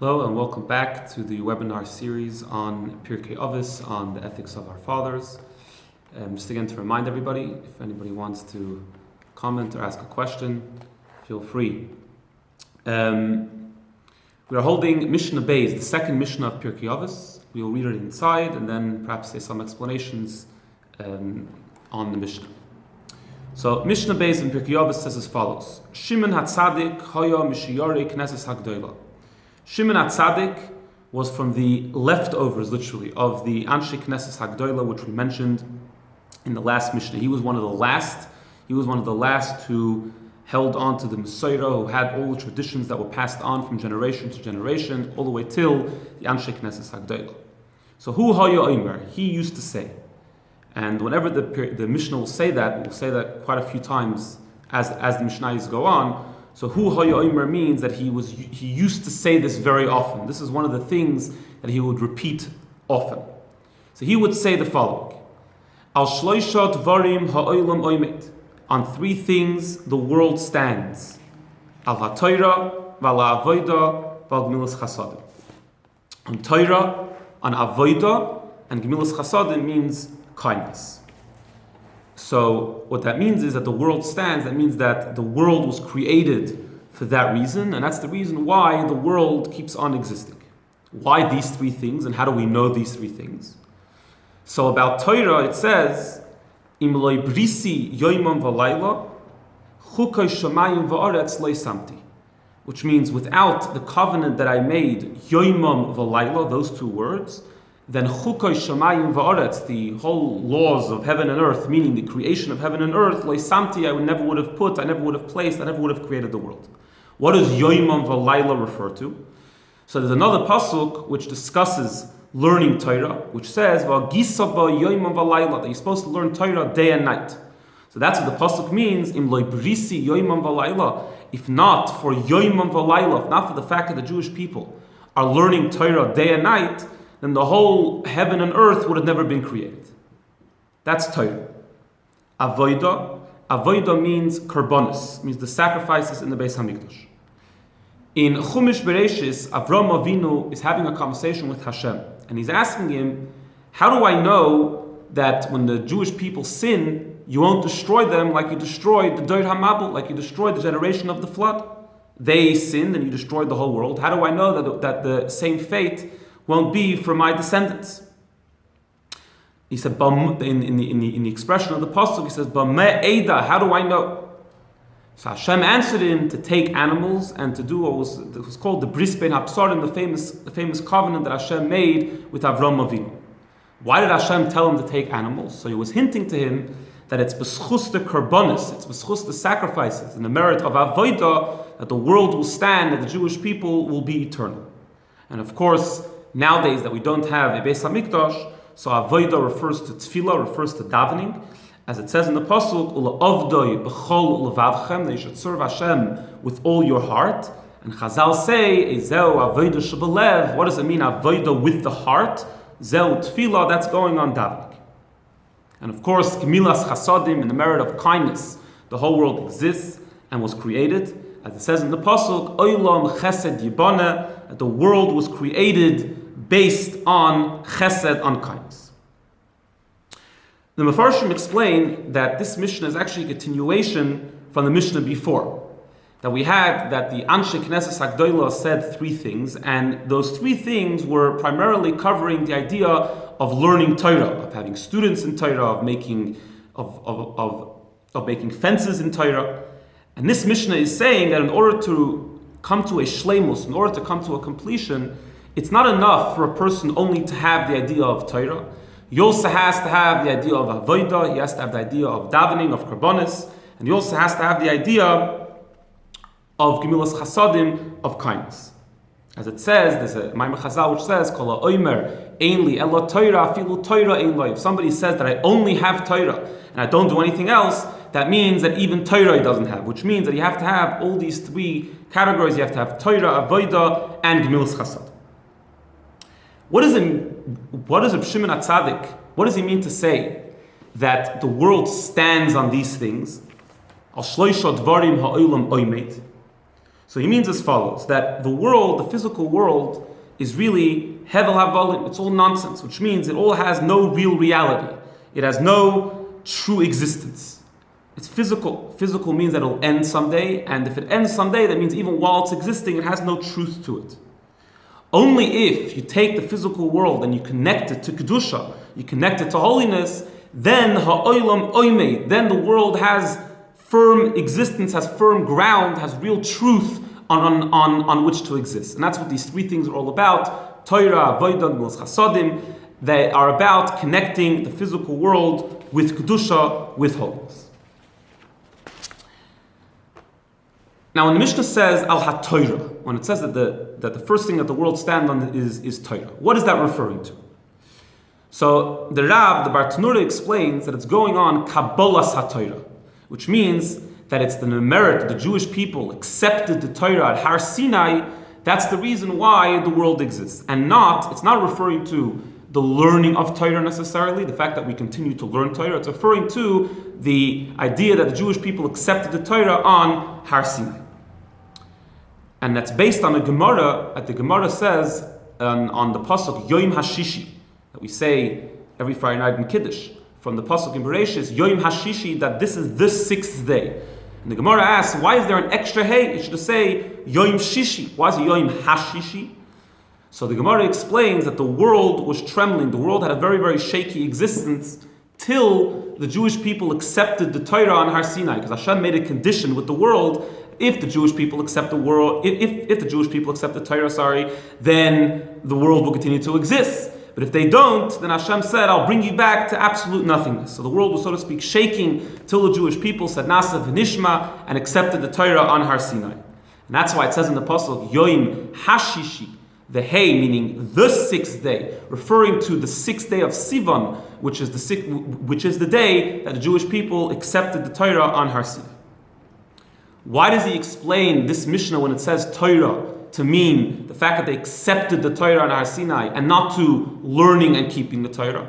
Hello and welcome back to the webinar series on Pirkei Avos, on the ethics of our fathers. Just again to remind everybody, if anybody wants to comment or ask a question, feel free. We are holding Mishna Beis, the second Mishna of Pirkei Avos. We will read it inside and then perhaps say some explanations on the Mishnah. So Mishna Beis in Pirkei Avos says as follows: Shimon HaTzadik Haya Mishiyarei Knesses HaGdoila. Shimon HaTzadik was from the leftovers, literally, of the Anshe Knesses HaGdoila, which we mentioned in the last Mishnah. He was one of the last. He was one of the last who held on to the Messiah, who had all the traditions that were passed on from generation to generation, all the way till the Anshe Knesses HaGdoila. So Hu Haya Omer, he used to say, and whenever the Mishnah will say that, we'll say that quite a few times as the Mishnayos go on. So Hu Haya Omer means that he used to say this very often. This is one of the things that he would repeat often. So he would say the following: Al shloisha dvarim ha'olam oimet. On three things the world stands. Al ha'Torah, v'al ha'avoda, v'al gemilas chasadim. On Torah, on avoda, and gemilas chasadim means kindness. So what that means is that the world stands. That means that the world was created for that reason, and that's the reason why the world keeps on existing. Why these three things, and how do we know these three things? So about Torah it says, Im loy brisi yoimam v'layla, chukay shamayim v'aretz loy samti, which means without the covenant that I made, yoimam v'layla, those two words, then chukay shamayim va'aretz, the whole laws of heaven and earth, meaning the creation of heaven and earth, loy samti, I never would have put, I never would have placed, I never would have created the world. What does yoimam v'layla refer to? So there's another pasuk which discusses learning Torah, which says v'gisa ba yoimam v'layla, that you're supposed to learn Torah day and night. So that's what the pasuk means. Im loy brisi yoimam v'layla. If not for yoimam v'layla, if not for the fact that the Jewish people are learning Torah day and night, then the whole heaven and earth would have never been created. That's Torah. Avoida means karbonis, means the sacrifices in the Beis Hamikdash. In Chumash Bereshis, Avram Avinu is having a conversation with Hashem, and he's asking him, how do I know that when the Jewish people sin, you won't destroy them like you destroyed the Doir HaMabul, like you destroyed the generation of the flood? They sinned and you destroyed the whole world. How do I know that the same fate won't be for my descendants? He said, in the expression of the pasuk, he says, "Bameh Eida." How do I know? So Hashem answered him to take animals and to do what was called the Bris Ben Hapsarim, the famous covenant that Hashem made with Avram Avinu. Why did Hashem tell him to take animals? So he was hinting to him that it's b'schus the karbonis, it's b'schus the sacrifices, and the merit of avodah, that the world will stand, that the Jewish people will be eternal. And of course, nowadays that we don't have a Beis Hamikdash, so avodah refers to tefillah, refers to davening, as it says in the pasuk, "Ule'avdoi b'chol levavchem," that you should serve Hashem with all your heart. And Chazal say, "Ezeu avodah shebelev." What does it mean, avodah with the heart? Zeu tefillah, that's going on davening. And of course, gemilas chasadim, in the merit of kindness, the whole world exists and was created. As it says in the pasuk, "Olam chesed yibana," that the world was created based on chesed, on kindness. The Mefarshim explain that this Mishnah is actually a continuation from the Mishnah before. That we had that the Anshe Knesses HaGdoila said three things, and those three things were primarily covering the idea of learning Torah, of having students in Torah, of making fences in Torah. And this Mishnah is saying that in order to come to a shleimus, in order to come to a completion, it's not enough for a person only to have the idea of Torah. He also has to have the idea of avodah, he has to have the idea of davening, of karbonis, and he also has to have the idea of gemilas chasadim, of kindness. As it says, there's a Maimar Chazal which says, Kol ha'omer ein li ela Torah, afilu Torah ein lo. If somebody says that I only have Torah and I don't do anything else, that means that even Torah he doesn't have, which means that you have to have all these three categories. You have to have Torah, avodah, and gemilas chasad. What does Shimon HaTzadik, what does he mean to say that the world stands on these things? Al shloisha dvarim ha'olam oimet. So he means as follows, that the world, the physical world, is really hevel havolim, it's all nonsense, which means it all has no real reality. It has no true existence. It's physical. Physical means that it'll end someday, and if it ends someday, that means even while it's existing, it has no truth to it. Only if you take the physical world and you connect it to Kedusha, you connect it to holiness, then ha'olam oimei, then the world has firm existence, has firm ground, has real truth on which to exist. And that's what these three things are all about. Torah, Avodah, Gemilas Chasadim. They are about connecting the physical world with Kedusha, with holiness. Now, when the Mishna says al ha-Torah, when it says that the first thing that the world stands on is Torah, what is that referring to? So the Rav, the Bartanura, explains that it's going on Kabbalas ha-Torah, which means that it's the merit that the Jewish people accepted the Torah at Har Sinai. That's the reason why the world exists, and it's not referring to the learning of Torah necessarily, the fact that we continue to learn Torah. It's referring to the idea that the Jewish people accepted the Torah on Har Sinai. And that's based on a Gemara, the Gemara says on the Pasuk Yoim Hashishi, that we say every Friday night in Kiddush, from the Pasuk in Bereshis, Yoim Hashishi, that this is the sixth day. And the Gemara asks, why is there an extra hey? It should say Yoim Shishi. Why is it Yoim Hashishi? So the Gemara explains that the world was trembling. The world had a very, very shaky existence till the Jewish people accepted the Torah on Har Sinai, because Hashem made a condition with the world. If the Jewish people accept the world, if the Jewish people accept the Torah, then the world will continue to exist. But if they don't, then Hashem said, I'll bring you back to absolute nothingness. So the world was, so to speak, shaking till the Jewish people said Nasa v'nishma and accepted the Torah on Har Sinai. And that's why it says in the Pasuk, Yoim Hashishi, the Hay, meaning the sixth day, referring to the sixth day of Sivan, which is the day that the Jewish people accepted the Torah on Har Sinai. Why does he explain this Mishnah when it says Torah to mean the fact that they accepted the Torah on Har Sinai and not to learning and keeping the Torah?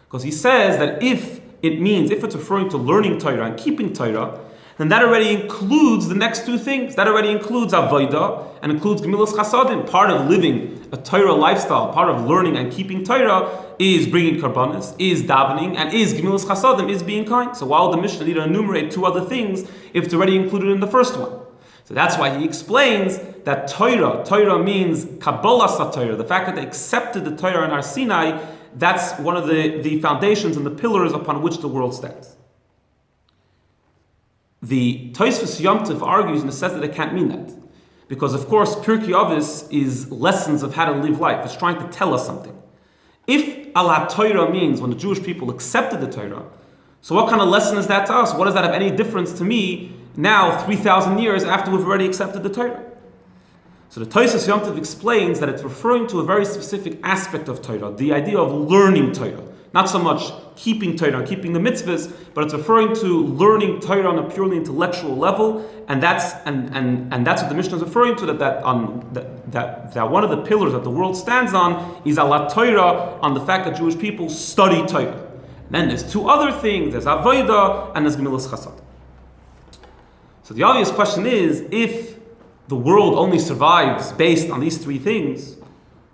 Because he says that if it's referring to learning Torah and keeping Torah, then that already includes the next two things. That already includes Avodah and includes Gemilas Chasadim. Part of living a Torah lifestyle, part of learning and keeping Torah is bringing karbanis, is davening, and is Gemilas Chasadim, is being kind. So while the Mishnah need to enumerate two other things, if it's already included in the first one. So that's why he explains that Torah means Kabbalas ha-Torah, the fact that they accepted the Torah in Har Sinai, that's one of the foundations and the pillars upon which the world stands. The Tosfos Yom Tov argues and says that it can't mean that. Because of course, Pirkei Avos is lessons of how to live life. It's trying to tell us something. If al Torah means when the Jewish people accepted the Torah, so what kind of lesson is that to us? What does that have any difference to me now, 3,000 years after we've already accepted the Torah? So the Tosfos Yom Tov explains that it's referring to a very specific aspect of Torah, the idea of learning Torah. Not so much keeping Torah and keeping the mitzvahs, but it's referring to learning Torah on a purely intellectual level, and that's what the Mishnah is referring to. That one of the pillars that the world stands on is al Torah, on the fact that Jewish people study Torah. And then there's two other things: there's Avodah and there's Gemilas Chasad. So the obvious question is, if the world only survives based on these three things,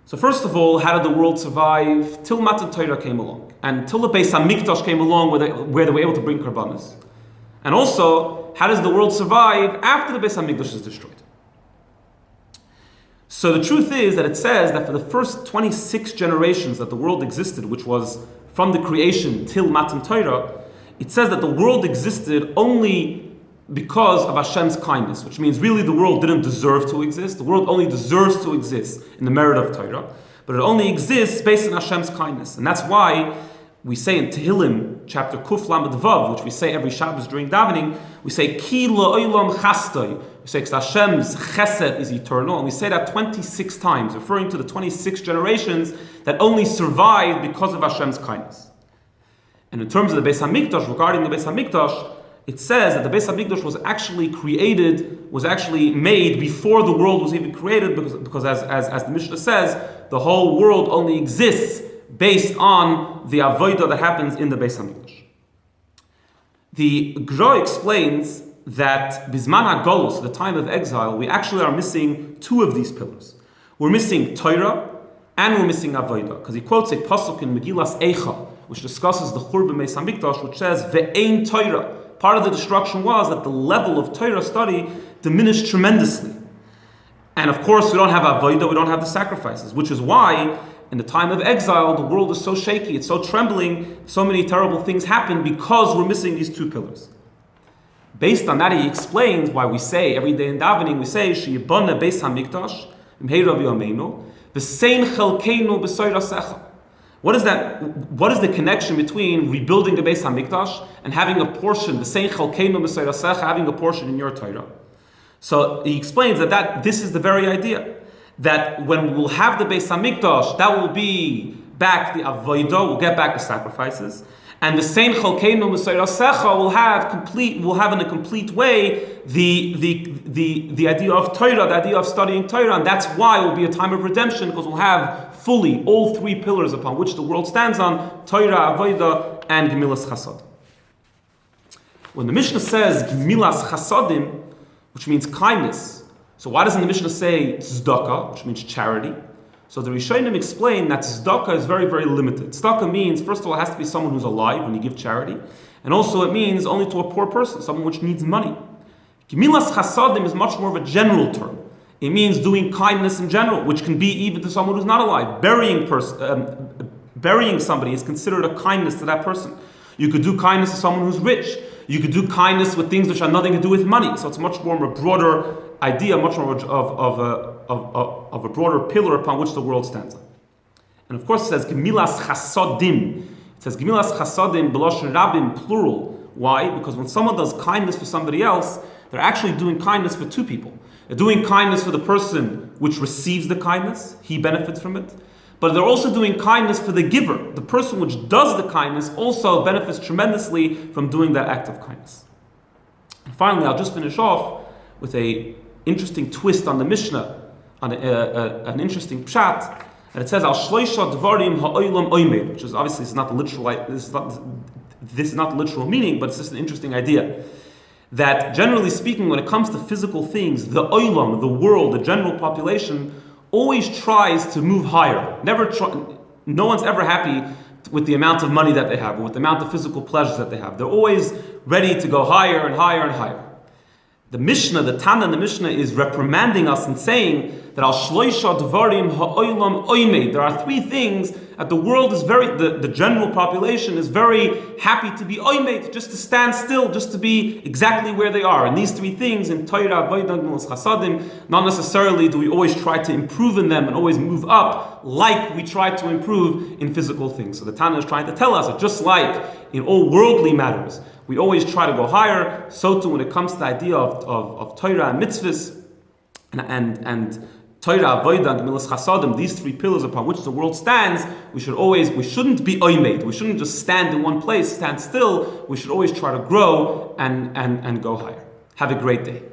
so first of all, how did the world survive till Matan Torah came along, and till the Beis Hamikdash came along, where they were able to bring karbanos? And also, how does the world survive after the Beis Hamikdash is destroyed? So the truth is that it says that for the first 26 generations that the world existed, which was from the creation till Matan Torah, it says that the world existed only because of Hashem's kindness, which means really the world didn't deserve to exist. The world only deserves to exist in the merit of Torah, but it only exists based on Hashem's kindness. And that's why we say in Tehillim, chapter Kuf Lamed Vav, which we say every Shabbos during davening, we say, Ki la'olam chastoi. We say, because Hashem's chesed is eternal, and we say that 26 times, referring to the 26 generations that only survived because of Hashem's kindness. And in terms of the Beis Hamikdash, regarding the Beis Hamikdash, it says that the Beis Hamikdash was actually made before the world was even created, because as the Mishnah says, the whole world only exists based on the avodah that happens in the Beis Hamikdash. The Gra explains that Bizman HaGolus, the time of exile, we actually are missing two of these pillars. We're missing Torah and we're missing Avodah. Because he quotes a pasuk in Megillas Eicha, which discusses the Churban Beis HaMikdash, which says, Ve'ein Torah. Part of the destruction was that the level of Torah study diminished tremendously. And of course, we don't have Avodah, we don't have the sacrifices, which is why in the time of exile, the world is so shaky, it's so trembling, so many terrible things happen because we're missing these two pillars. Based on that, he explains why we say, every day in davening, we say, Sheyibana Beis HaMikdash, Imheirav Yameinu, V'sein Chelkeinu B'soirasecha. What is that? What is the connection between rebuilding the Beis HaMikdash and having a portion, V'sein Chelkeinu B'soirasecha, having a portion in your Torah? So he explains that this is the very idea. That when we'll have the Beis HaMikdash, that will be back the Avodah, we'll get back the sacrifices. And the same Chalkeinu M'Soirasecha will have in a complete way the idea of Torah, the idea of studying Torah, and that's why it will be a time of redemption, because we'll have fully all three pillars upon which the world stands on, Torah, Avodah, and Gemilas Chasad. When the Mishnah says Gemilas Chasadim, which means kindness, so why doesn't the Mishnah say tzedakah, which means charity? So the Rishonim explain that tzedakah is very, very limited. Tzedakah means, first of all, it has to be someone who's alive when you give charity. And also it means only to a poor person, someone which needs money. Gemilas chasadim is much more of a general term. It means doing kindness in general, which can be even to someone who's not alive. Burying somebody is considered a kindness to that person. You could do kindness to someone who's rich. You could do kindness with things which have nothing to do with money. So it's much more of a broader idea, much more of a broader pillar upon which the world stands on. And of course it says Gemilas Chasadim. It says Gemilas Chasadim B'loshen Rabim, plural. Why? Because when someone does kindness for somebody else, they're actually doing kindness for two people. They're doing kindness for the person which receives the kindness, he benefits from it. But they're also doing kindness for the giver. The person which does the kindness also benefits tremendously from doing that act of kindness. And finally, I'll just finish off with an interesting twist on the Mishnah, on an interesting pshat, and it says Al Shloisha Dvarim Ha'olam Oimed, which is obviously this is not the literal meaning, but it's just an interesting idea. That generally speaking, when it comes to physical things, the olam, the world, the general population, always tries to move higher. No one's ever happy with the amount of money that they have, or with the amount of physical pleasures that they have. They're always ready to go higher and higher and higher. The Mishnah, the Tana in the Mishnah is reprimanding us and saying that Al Shloisha Dvarim Ha'olam Oimed. There are three things that the world is the general population is very happy to be Oimed, just to stand still, just to be exactly where they are. And these three things in Torah, Avodah, Gemilas Chasadim, not necessarily do we always try to improve in them and always move up like we try to improve in physical things. So the Tana is trying to tell us that just like in all worldly matters, we always try to go higher, so too when it comes to the idea of Torah and mitzvahs and Torah, Avodah, and Gemilas Chasadim, these three pillars upon which the world stands, we shouldn't be oimed. We shouldn't just stand in one place, stand still. We should always try to grow and go higher. Have a great day.